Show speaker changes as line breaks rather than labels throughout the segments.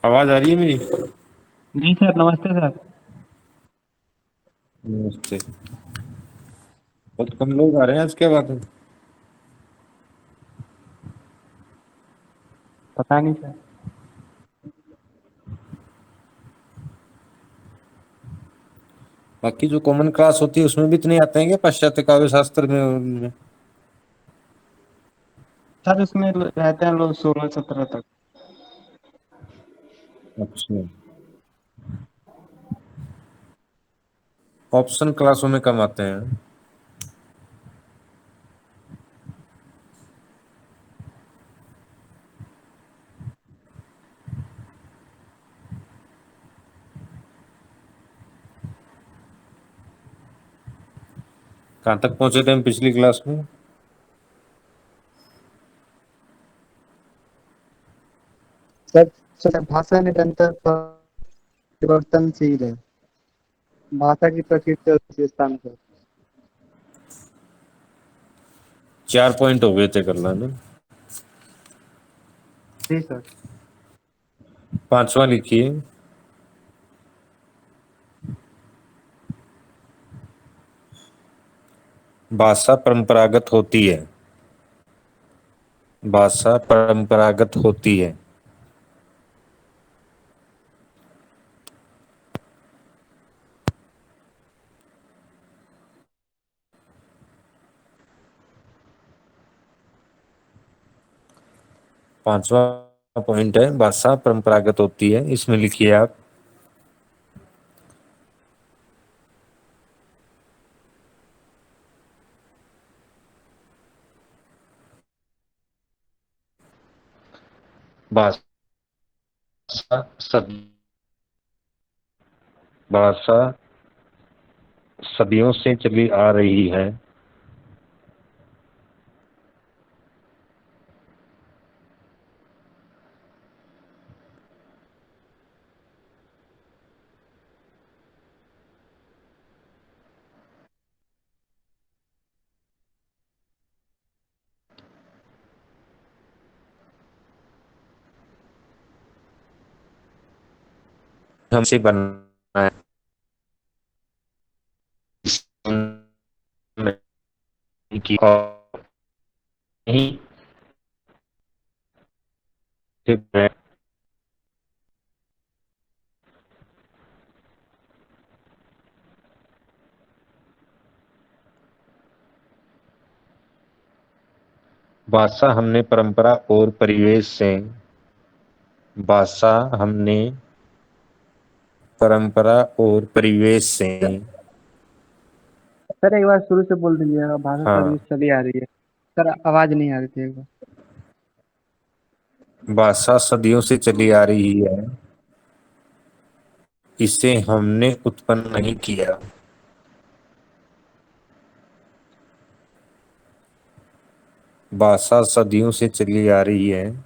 आवाज आ रही है मेरी?
जी सर, नमस्ते सर।
नमस्ते। बहुत कम लोग आ रहे हैं आज, क्या बात है?
पता नहीं सर।
बाकी जो कॉमन क्लास होती है उसमें भी इतने आते हैं क्या, पाश्चात्य काव्य शास्त्र में उनमें?
सर उसमें रहते हैं लोग 16-17 तक।
अच्छा। ऑप्शन क्लासों में कम आते हैं। कहाँ तक पहुंचे थे हम पिछली क्लास में?
सर, सर भाषा निरंतर परिवर्तनशील है। भाषा की प्रकृति और विशेषता में सर।
4 पॉइंट हो गए थे करना ना।
जी सर।
पांचवा लिखिए। भाषा परंपरागत होती है। भाषा परंपरागत होती है। पांचवा पॉइंट है, भाषा परंपरागत होती है, इसमें लिखिए आप। भाषा सद भाषा सदियों से चली आ रही है। हमसे बना है। की और नहीं से भाषा हमने परंपरा और परिवेश से भाषा हमने परंपरा और परिवेश से।
सर एक बार शुरू से बोल दीजिए, भाषा सदी
हाँ,
चली आ रही है। सर आवाज नहीं आ रही थी एक बार।
भाषा सदियों से चली आ रही है, इसे हमने उत्पन्न नहीं किया। भाषा सदियों से चली आ रही है,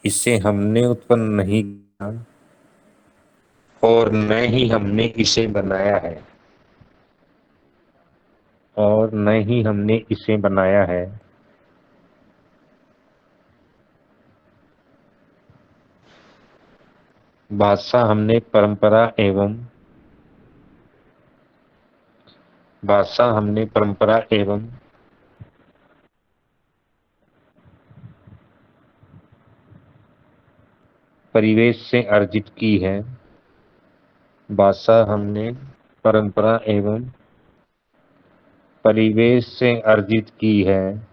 इसे हमने उत्पन्न नहीं किया और न ही हमने इसे बनाया है। और न ही हमने इसे बनाया है। भाषा हमने परंपरा एवं परिवेश से अर्जित की है। भाषा हमने परंपरा एवं परिवेश से अर्जित की है।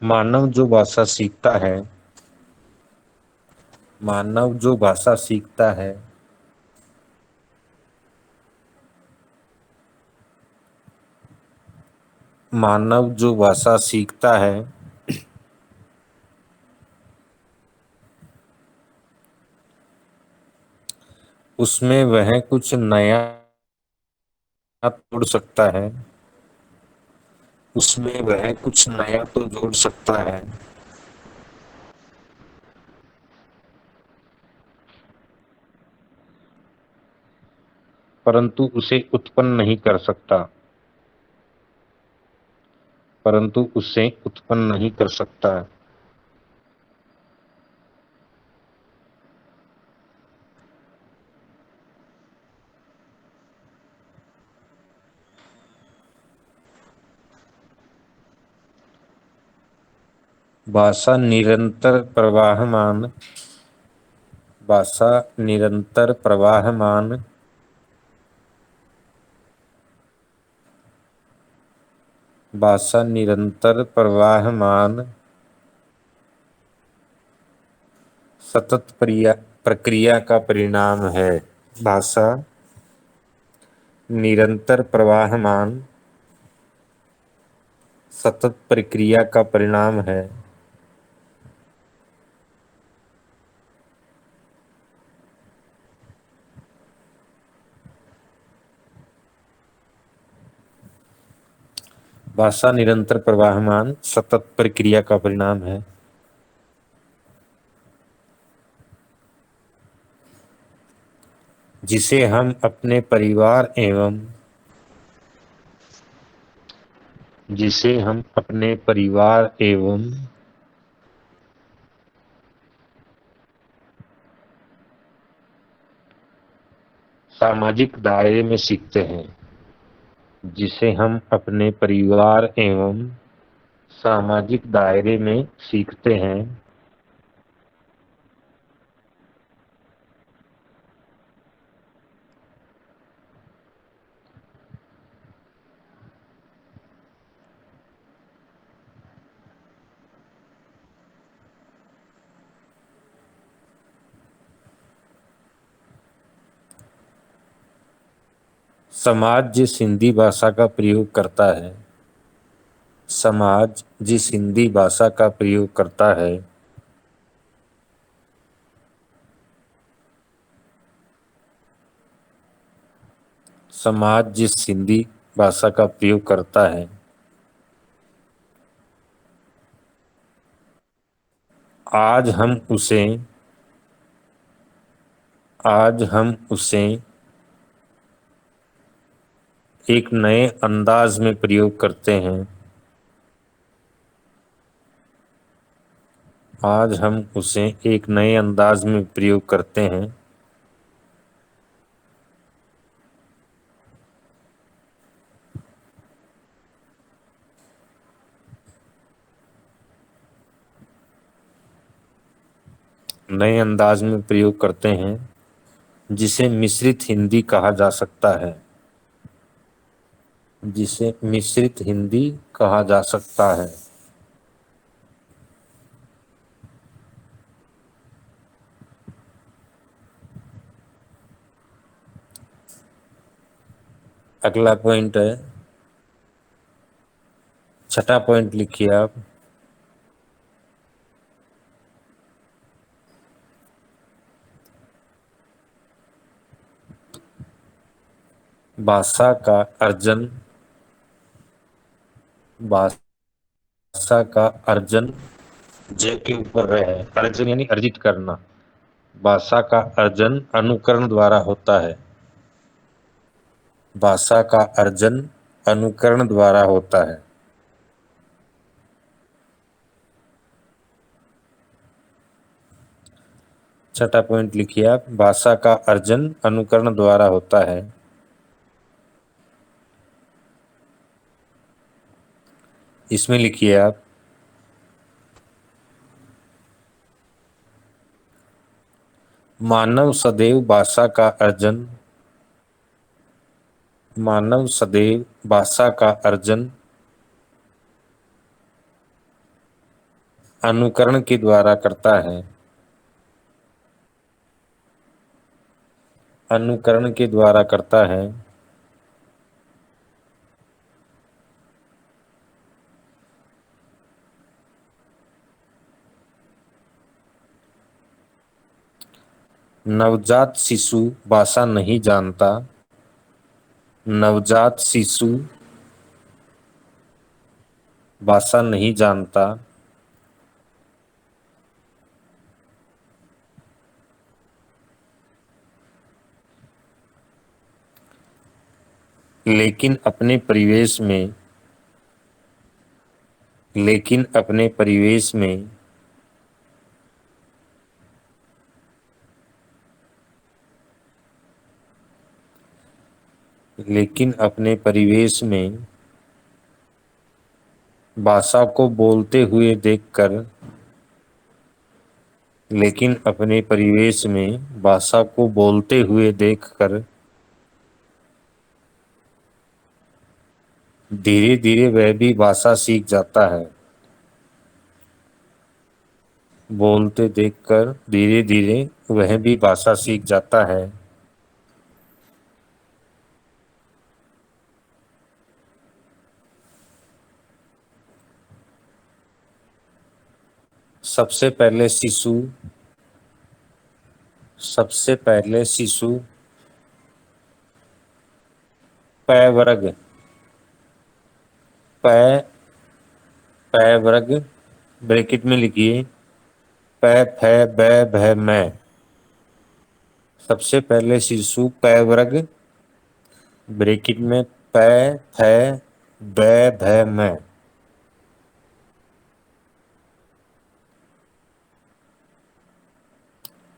मानव जो भाषा सीखता है मानव जो भाषा सीखता है मानव जो भाषा सीखता है उसमें वह कुछ नया जोड़ सकता है। उसमें वह कुछ नया तो जोड़ सकता है। परंतु उसे उत्पन्न नहीं कर सकता, परंतु उसे उत्पन्न नहीं कर सकता। भाषा निरंतर प्रवाहमान, भाषा निरंतर प्रवाहमान भाषा निरंतर प्रवाहमान सतत प्रक्रिया का परिणाम है। भाषा निरंतर प्रवाहमान सतत प्रक्रिया का परिणाम है। भाषा निरंतर प्रवाहमान सतत प्रक्रिया का परिणाम है। जिसे हम अपने परिवार एवं सामाजिक दायरे में सीखते हैं। जिसे हम अपने परिवार एवं सामाजिक दायरे में सीखते हैं। समाज जिस हिंदी भाषा का प्रयोग करता है, समाज जिस हिंदी भाषा का प्रयोग करता है, समाज जिस हिंदी भाषा का प्रयोग करता है, आज हम उसे एक नए अंदाज में प्रयोग करते हैं। आज हम उसे एक नए अंदाज में प्रयोग करते हैं। नए अंदाज में प्रयोग करते हैं, जिसे मिश्रित हिंदी कहा जा सकता है। जिसे मिश्रित हिंदी कहा जा सकता है। अगला पॉइंट है, छठा पॉइंट लिखिए आप। भाषा का अर्जन, भाषा का अर्जन ज के ऊपर रहे। अर्जन यानी अर्जित करना। भाषा का अर्जन अनुकरण द्वारा होता है। भाषा का अर्जन अनुकरण द्वारा होता है। छठा पॉइंट लिखिए आप, भाषा का अर्जन अनुकरण द्वारा होता है। इसमें लिखिए आप, मानव सदैव भाषा का अर्जन, मानव सदैव भाषा का अर्जन अनुकरण के द्वारा करता है। अनुकरण के द्वारा करता है। नवजात शिशु भाषा नहीं जानता। नवजात शिशु भाषा नहीं जानता। लेकिन अपने परिवेश में लेकिन अपने परिवेश में लेकिन अपने परिवेश में भाषा को बोलते हुए देखकर लेकिन अपने परिवेश में भाषा को बोलते हुए देखकर धीरे धीरे वह भी भाषा सीख जाता है। बोलते देखकर धीरे धीरे वह भी भाषा सीख जाता है। सबसे पहले शिशु प वर्ग प प वर्ग ब्रैकेट में लिखिए प फ ब भ मैं। सबसे पहले शिशु प वर्ग ब्रैकेट में प फ ब भ मैं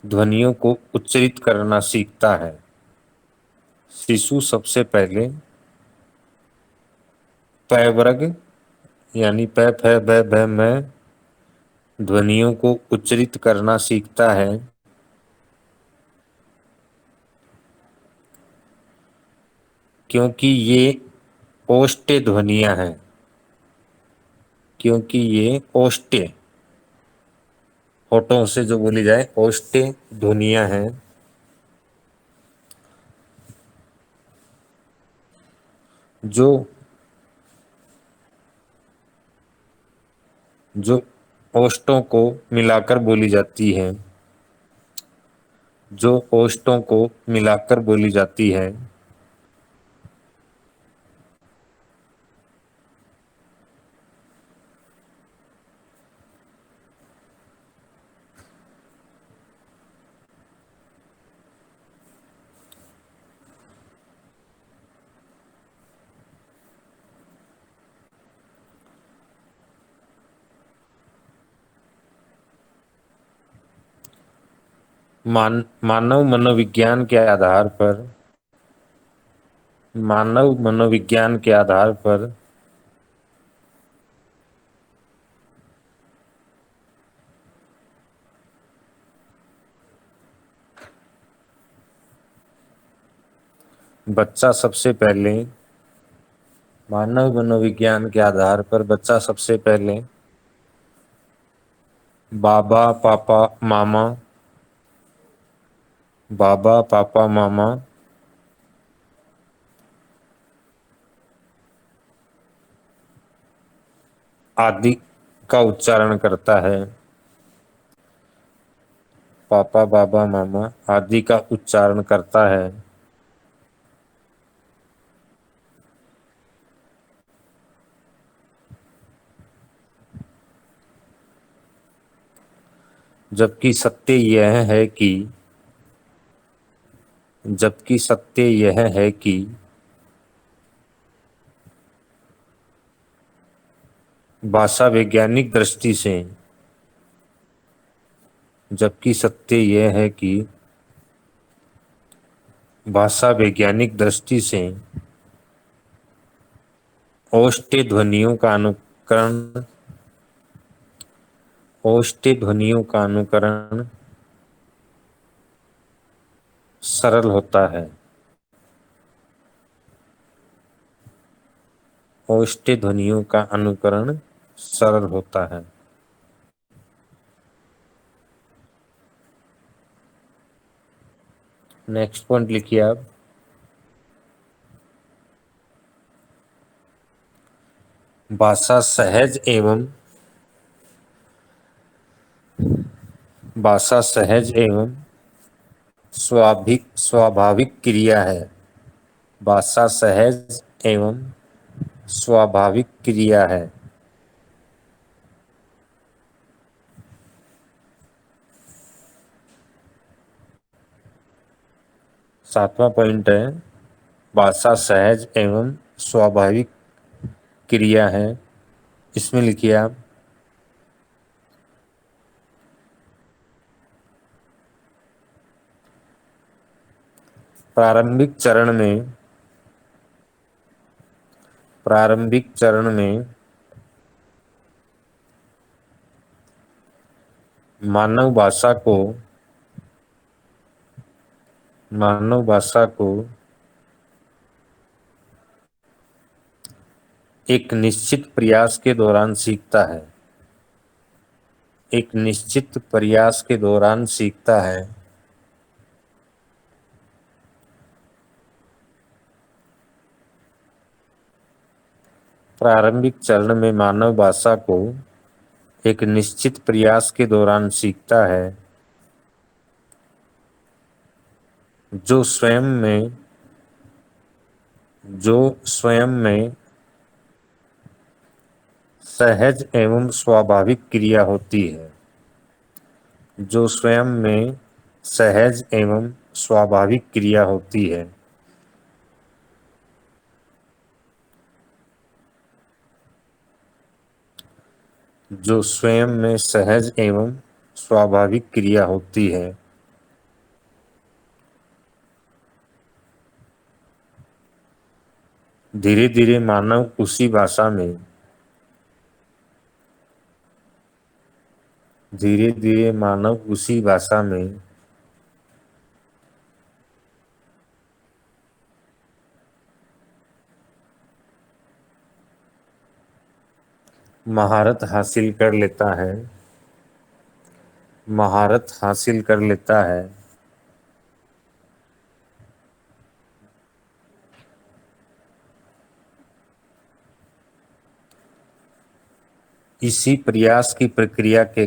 ध्वनियों को उच्चरित करना सीखता है। शिशु सबसे पहले प वर्ग यानी प फ ब भ मैं ध्वनियों को उच्चरित करना सीखता है, क्योंकि ये ओष्ठ्य ध्वनियां हैं। क्योंकि ये ओष्ठ्य होठों से जो बोली जाए ओष्ठ्य ध्वनियां हैं, जो जो ओष्ठों को मिलाकर बोली जाती है जो ओष्ठों को मिलाकर बोली जाती है। मानव मनोविज्ञान के आधार पर बच्चा सबसे पहले बाबा पापा मामा आदि का उच्चारण करता है। पापा बाबा मामा आदि का उच्चारण करता है। जबकि सत्य यह है कि भाषा वैज्ञानिक दृष्टि से जबकि सत्य यह है कि भाषा वैज्ञानिक दृष्टि से ओष्ठ्य ध्वनियों का अनुकरण सरल होता है। ओष्ठ्य ध्वनियों का अनुकरण सरल होता है। नेक्स्ट पॉइंट लिखिए आप। भाषा सहज एवं स्वाभाविक क्रिया है। भाषा सहज एवं स्वाभाविक क्रिया है। 7वां पॉइंट है भाषा सहज एवं स्वाभाविक क्रिया है। इसमें लिखिए आप प्रारंभिक चरण में मानव भाषा को एक निश्चित प्रयास के दौरान सीखता है। एक निश्चित प्रयास के दौरान सीखता है। प्रारंभिक चरण में मानव भाषा को एक निश्चित प्रयास के दौरान सीखता है, जो स्वयं में सहज एवं स्वाभाविक क्रिया होती है। जो स्वयं में सहज एवं स्वाभाविक क्रिया होती है। जो स्वयं में सहज एवं स्वाभाविक क्रिया होती है। धीरे धीरे मानव उसी भाषा में महारत हासिल कर लेता है। इसी प्रयास की प्रक्रिया के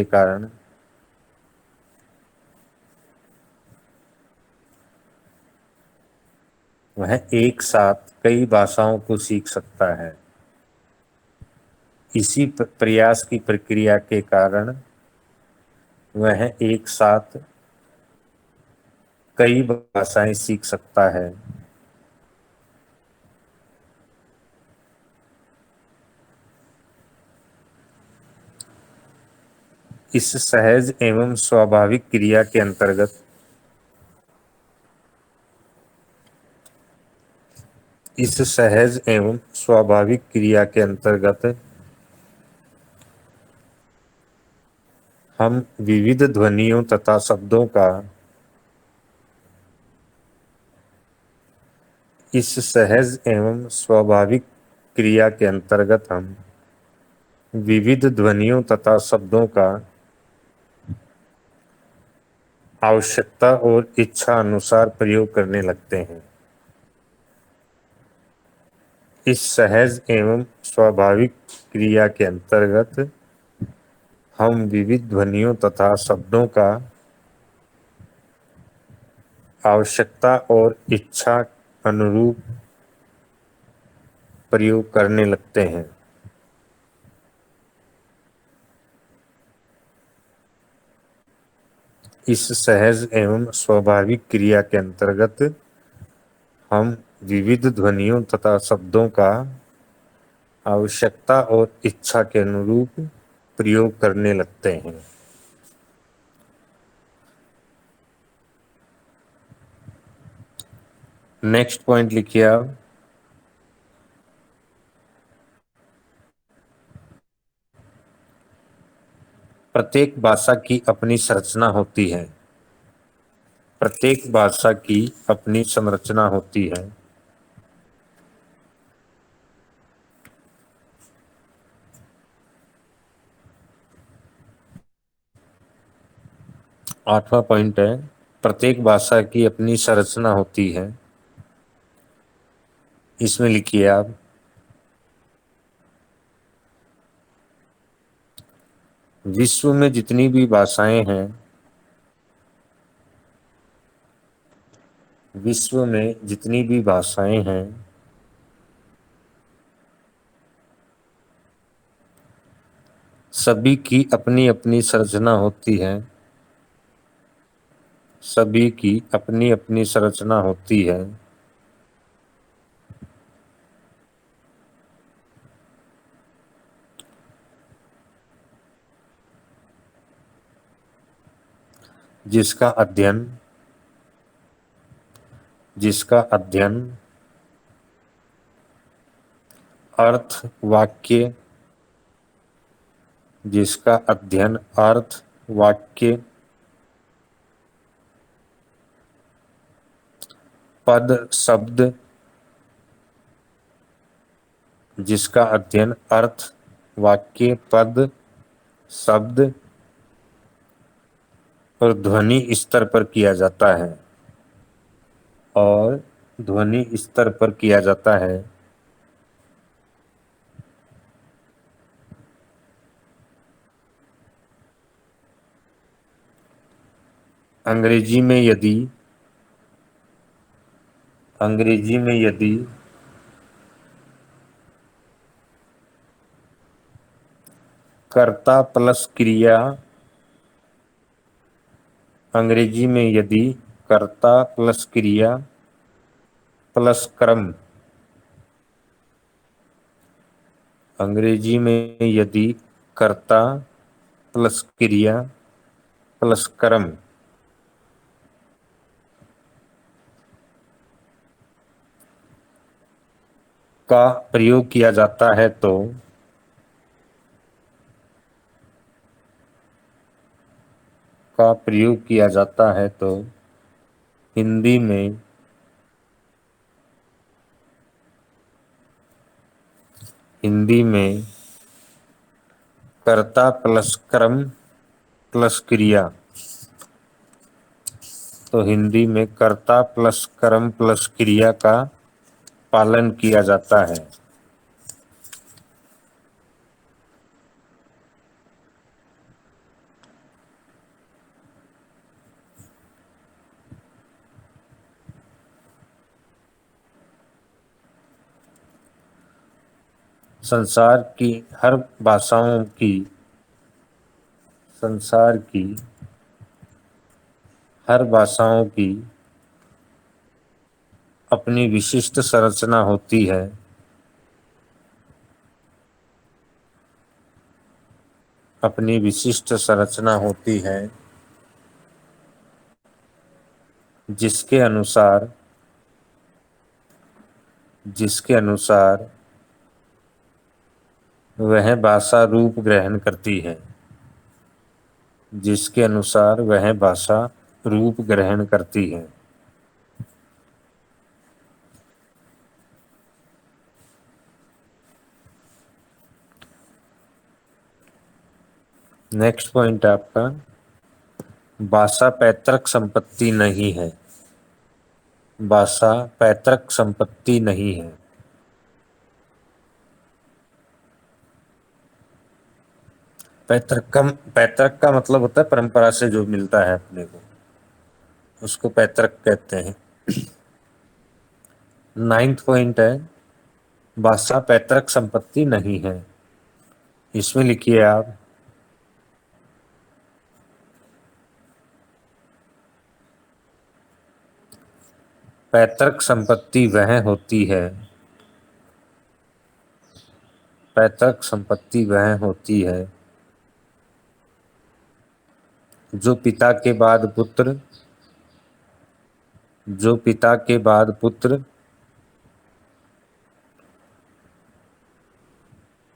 कारण वह एक साथ कई भाषाओं को सीख सकता है। इसी प्रयास की प्रक्रिया के कारण वह एक साथ कई भाषाएं सीख सकता है। इस सहज एवं स्वाभाविक क्रिया के अंतर्गत हम विविध ध्वनियों तथा शब्दों का आवश्यकता और इच्छा अनुसार प्रयोग करने लगते हैं। इस सहज एवं स्वाभाविक क्रिया के अंतर्गत हम विविध ध्वनियों तथा शब्दों का आवश्यकता और इच्छा अनुरूप प्रयोग करने लगते हैं। इस सहज एवं स्वाभाविक क्रिया के अंतर्गत हम विविध ध्वनियों तथा शब्दों का आवश्यकता और इच्छा के अनुरूप प्रयोग करने लगते हैं। नेक्स्ट पॉइंट लिखिए आप। प्रत्येक भाषा की अपनी संरचना होती है। प्रत्येक भाषा की अपनी संरचना होती है। आठवां पॉइंट है, प्रत्येक भाषा की अपनी संरचना होती है। इसमें लिखिए आप विश्व में जितनी भी भाषाएं हैं, सभी की अपनी अपनी संरचना होती है। सभी की अपनी अपनी संरचना होती है। जिसका अध्ययन अर्थ वाक्य जिसका अध्ययन अर्थ वाक्य पद शब्द जिसका अध्ययन अर्थ वाक्य पद शब्द और ध्वनि स्तर पर किया जाता है अंग्रेजी में यदि कर्ता प्लस क्रिया अंग्रेजी में यदि कर्ता प्लस क्रिया प्लस क्रम अंग्रेजी में यदि कर्ता प्लस क्रिया प्लस क्रम का प्रयोग किया जाता है तो हिंदी में कर्ता प्लस क्रम प्लस क्रिया तो हिंदी में कर्ता प्लस क्रम प्लस क्रिया का पालन किया जाता है। संसार की हर भाषाओं की अपनी विशिष्ट संरचना होती है। जिसके अनुसार वह भाषा रूप ग्रहण करती है। नेक्स्ट पॉइंट है आपका भाषा पैतृक संपत्ति नहीं है। पैतृक का मतलब होता है परंपरा से जो मिलता है अपने को, उसको पैतृक कहते हैं। 9th पॉइंट है भाषा पैतृक संपत्ति नहीं है। इसमें लिखिए आप पैतृक संपत्ति वह होती है जो पिता के बाद पुत्र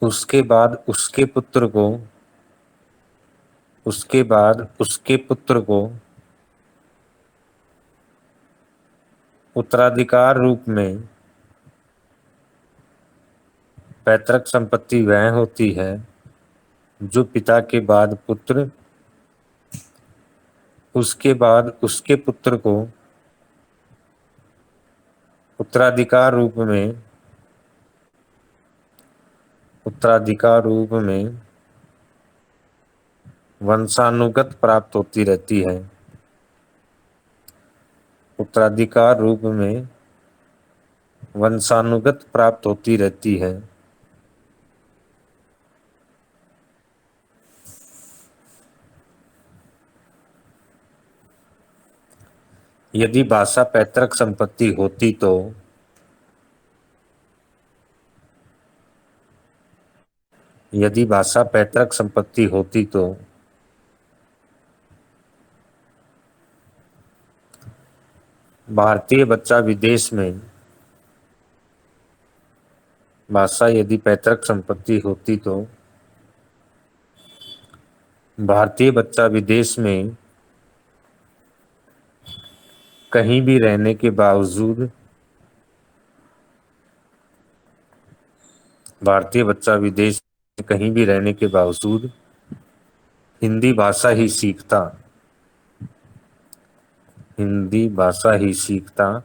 उसके बाद उसके पुत्र को उत्तराधिकार रूप में पैतृक संपत्ति वह होती है जो पिता के बाद पुत्र उसके बाद उसके पुत्र को उत्तराधिकार रूप में वंशानुगत प्राप्त होती रहती है। उत्तराधिकार रूप में वंशानुगत प्राप्त होती रहती है। यदि भाषा पैतृक संपत्ति होती तो यदि भाषा पैतृक संपत्ति होती तो भारतीय बच्चा विदेश में भाषा यदि पैतृक संपत्ति होती तो भारतीय बच्चा विदेश में कहीं भी रहने के बावजूद भारतीय बच्चा विदेश में कहीं भी रहने के बावजूद हिंदी भाषा ही सीखता हिंदी भाषा ही सीखता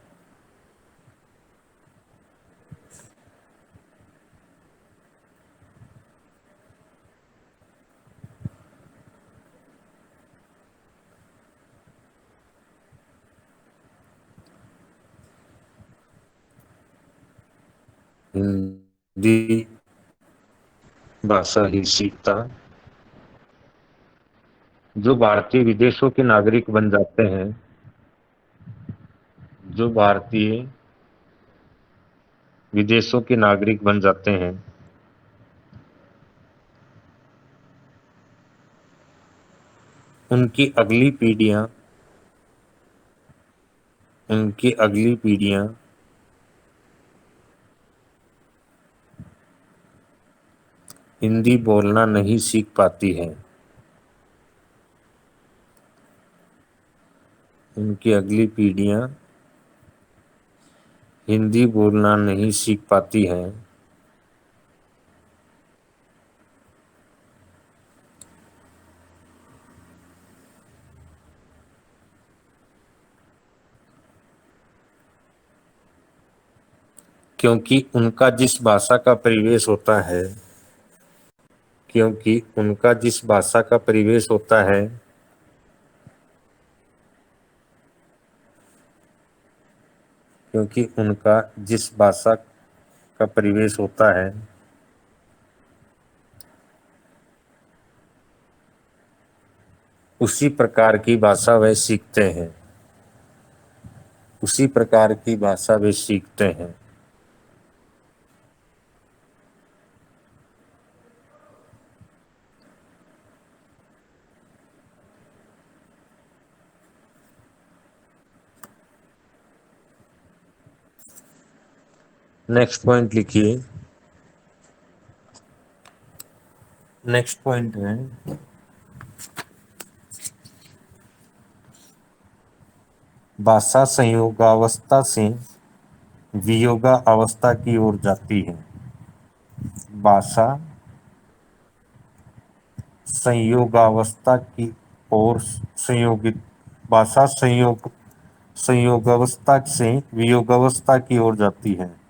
हिंदी भाषा ही सीखता जो भारतीय विदेशों के नागरिक बन जाते हैं जो भारतीय विदेशों के नागरिक बन जाते हैं उनकी अगली पीढ़ियां हिंदी बोलना नहीं सीख पाती है उनकी अगली पीढ़ियां हिंदी बोलना नहीं सीख पाती हैं क्योंकि उनका जिस भाषा का परिवेश होता है क्योंकि उनका जिस भाषा का परिवेश होता है क्योंकि उनका जिस भाषा का परिवेश होता है उसी प्रकार की भाषा वे सीखते हैं उसी प्रकार की भाषा वे सीखते हैं नेक्स्ट पॉइंट लिखिए नेक्स्ट पॉइंट है भाषा संयोगावस्था से वियोगा अवस्था की ओर जाती है भाषा संयोगावस्था की ओर भाषा संयोगावस्था से वियोगावस्था की ओर जाती है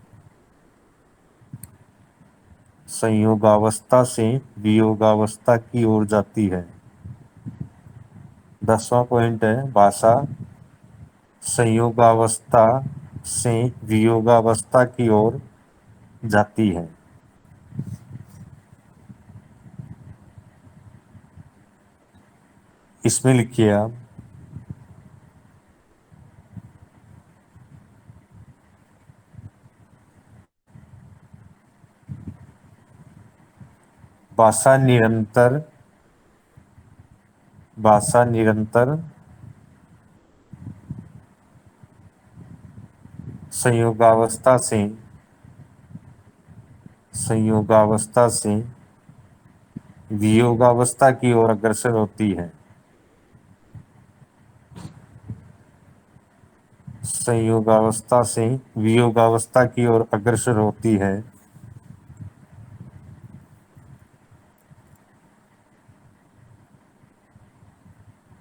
संयोगावस्था से वियोगावस्था की ओर जाती है 10वां पॉइंट है भाषा संयोगावस्था से वियोगावस्था की ओर जाती है इसमें लिखिए आप भाषा निरंतर संयोगावस्था से वियोगावस्था की ओर अग्रसर होती है संयोगावस्था से वियोगावस्था की ओर अग्रसर होती है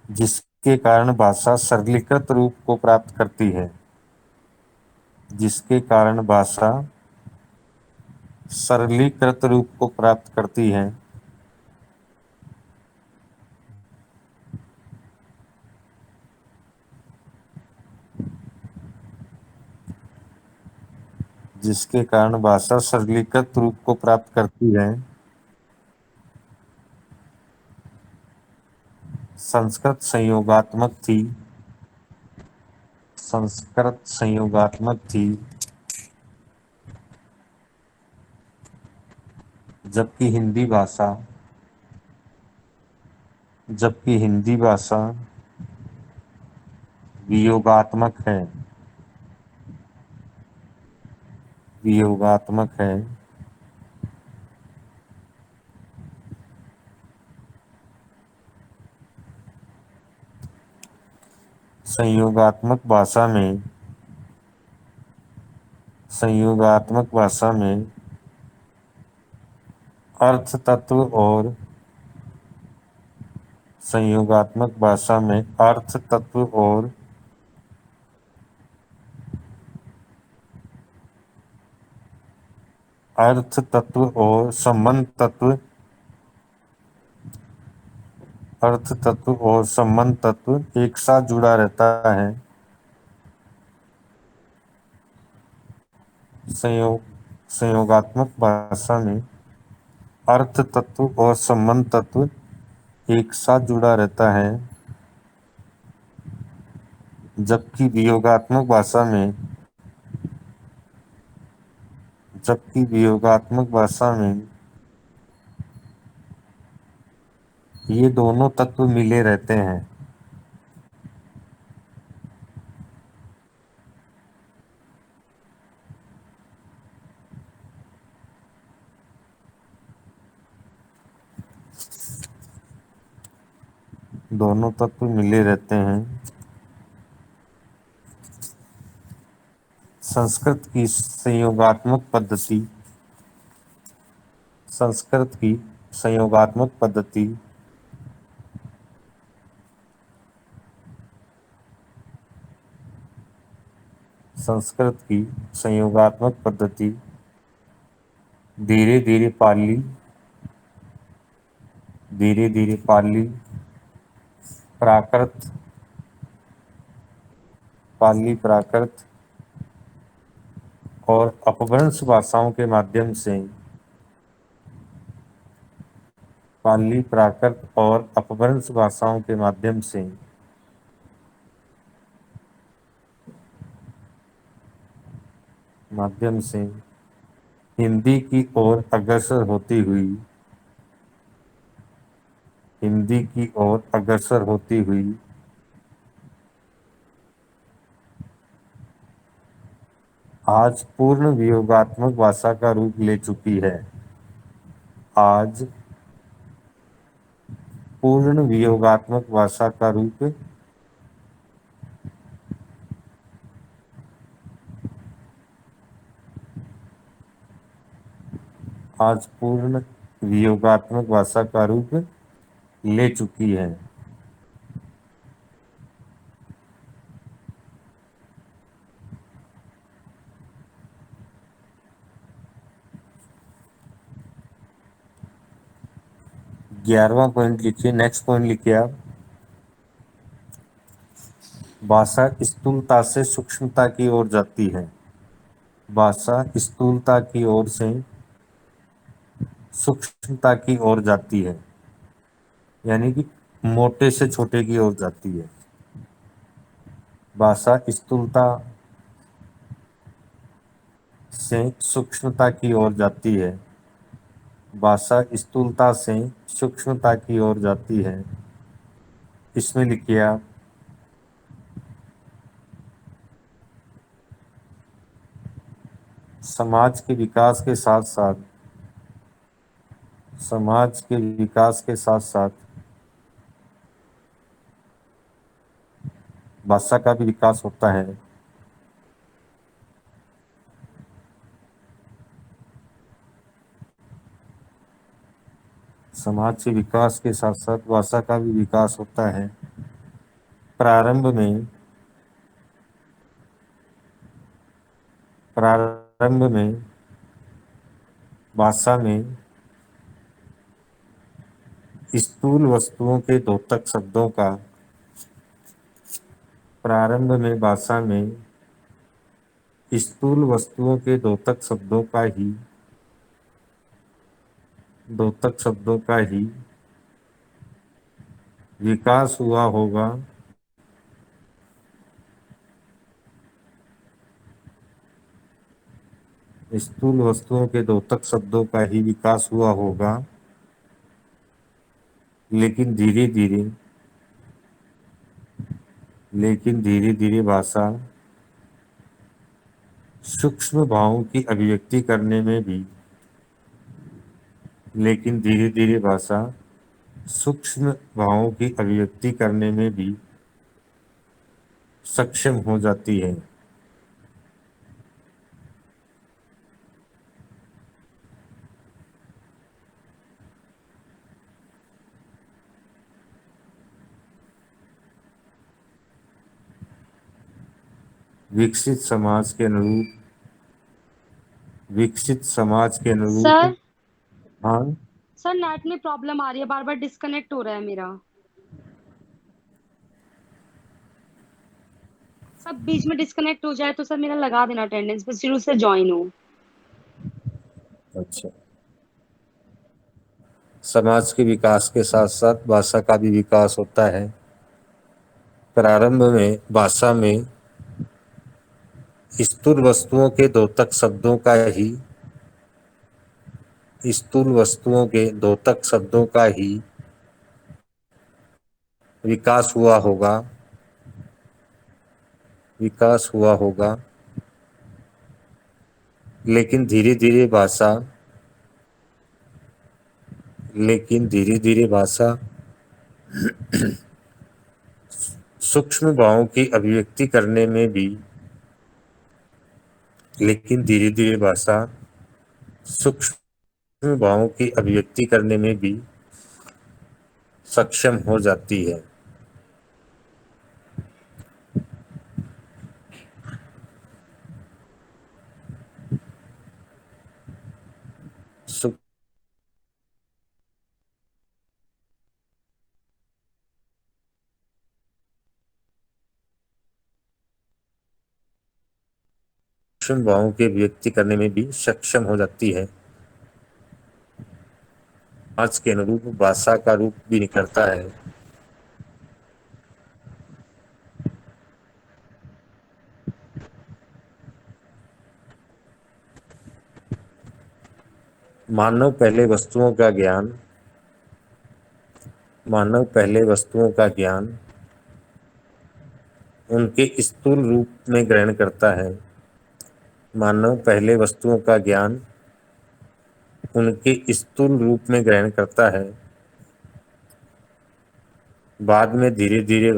जिसके कारण भाषा सरलीकृत रूप को प्राप्त करती है जिसके कारण भाषा सरलीकृत रूप को प्राप्त करती है जिसके कारण भाषा सरलीकृत रूप को प्राप्त करती है संस्कृत संयोगात्मक थी संस्कृत संयोगात्मक थी, जबकि हिंदी भाषा वियोगात्मक है। संयोगात्मक भाषा में अर्थ तत्व और संबंध तत्व एक साथ जुड़ा रहता है। संयोगात्मक भाषा में अर्थ तत्व और संबंध तत्व एक साथ जुड़ा रहता है, जबकि वियोगात्मक भाषा में ये दोनों तत्व मिले रहते हैं। संस्कृत की संयोगात्मक पद्धति धीरे धीरे पाली, प्राकृत और अपभ्रंश भाषाओं के माध्यम से हिंदी की ओर अग्रसर होती हुई आज पूर्ण वियोगात्मक भाषा का रूप ले चुकी है। पूर्ण वियोगात्मक भाषा का रूप ले चुकी है। 11वां पॉइंट लिखिए, नेक्स्ट पॉइंट लिखिए आप। भाषा स्थूलता से सूक्ष्मता की ओर जाती है। भाषा स्थूलता की ओर से सूक्ष्मता की ओर जाती है, यानी कि मोटे से छोटे की ओर जाती है। भाषा स्थूलता से सूक्ष्मता की ओर जाती है। भाषा स्थूलता से सूक्ष्मता की ओर जाती है। इसमें लिखिए आप, समाज के विकास के साथ साथ भाषा का भी विकास होता है। समाज के विकास के साथ साथ भाषा का भी विकास होता है। प्रारंभ में भाषा में स्थूल वस्तुओं के द्योतक शब्दों का ही विकास हुआ होगा स्थूल वस्तुओं के द्योतक शब्दों का ही विकास हुआ होगा, लेकिन धीरे धीरे भाषा सूक्ष्म भावों की अभिव्यक्ति करने में भी लेकिन धीरे धीरे भाषा सूक्ष्म भावों की अभिव्यक्ति करने में भी सक्षम हो जाती है। विकसित समाज के अनुरूप
सर
हाँ,
सर नेट में प्रॉब्लम आ रही है, बार बार डिस्कनेक्ट हो रहा है मेरा। सब बीच में डिस्कनेक्ट हो जाए तो सर मेरा लगा देना अटेंडेंस, बस शुरू से ज्वाइन हो।
अच्छा। समाज के विकास के साथ साथ भाषा का भी विकास होता है। प्रारंभ में भाषा में स्थूल वस्तुओं के द्योतक शब्दों का ही विकास हुआ होगा, लेकिन धीरे धीरे भाषा सूक्ष्म भावों की अभिव्यक्ति करने में भी सक्षम हो जाती है। सूक्ष्म भावों की अभिव्यक्ति करने में भी सक्षम हो जाती है। आज के अनुरूप भाषा का रूप भी निखरता है। मानव पहले वस्तुओं का ज्ञान उनके स्थूल रूप में ग्रहण करता है। मानव पहले वस्तुओं का ज्ञान उनके स्थूल रूप में ग्रहण करता है। बाद में धीरे धीरे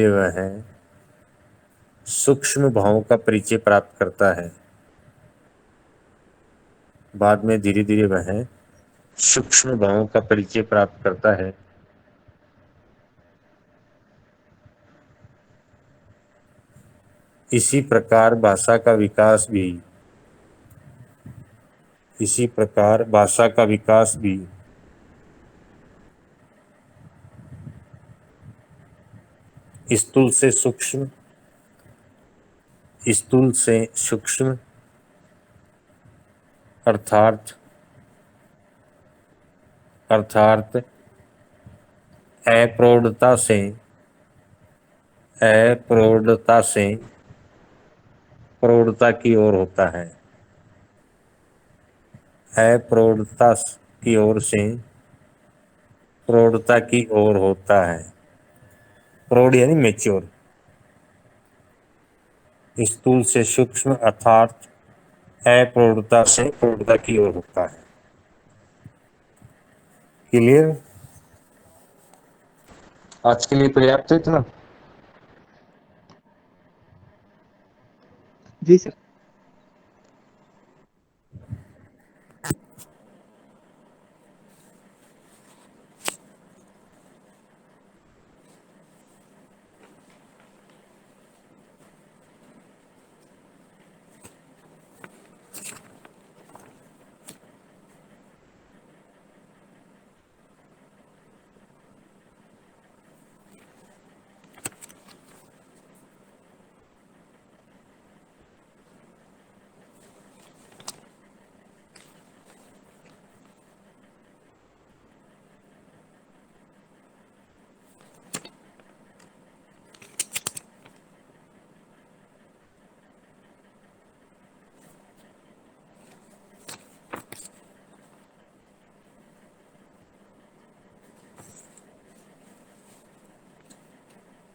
वह सूक्ष्म भावों का परिचय प्राप्त करता है। बाद में धीरे धीरे वह सूक्ष्म भावों का परिचय प्राप्त करता है। इसी प्रकार भाषा का विकास भी स्थूल से सूक्ष्म अर्थात अप्रौढ़ता से प्रौढ़ता की ओर होता है। अप्रौढ़ता की ओर से प्रौढ़ता की ओर होता है। प्रौढ़ यानी मेच्योर। स्थूल से सूक्ष्म अर्थात अप्रौढ़ता से प्रौढ़ता की ओर होता है। क्लियर? आज के लिए पर्याप्त है इतना।
जी sir.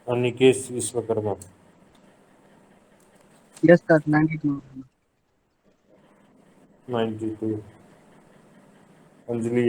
Anikesh Vishwakarma.
Yes sir 92।
92। Anjali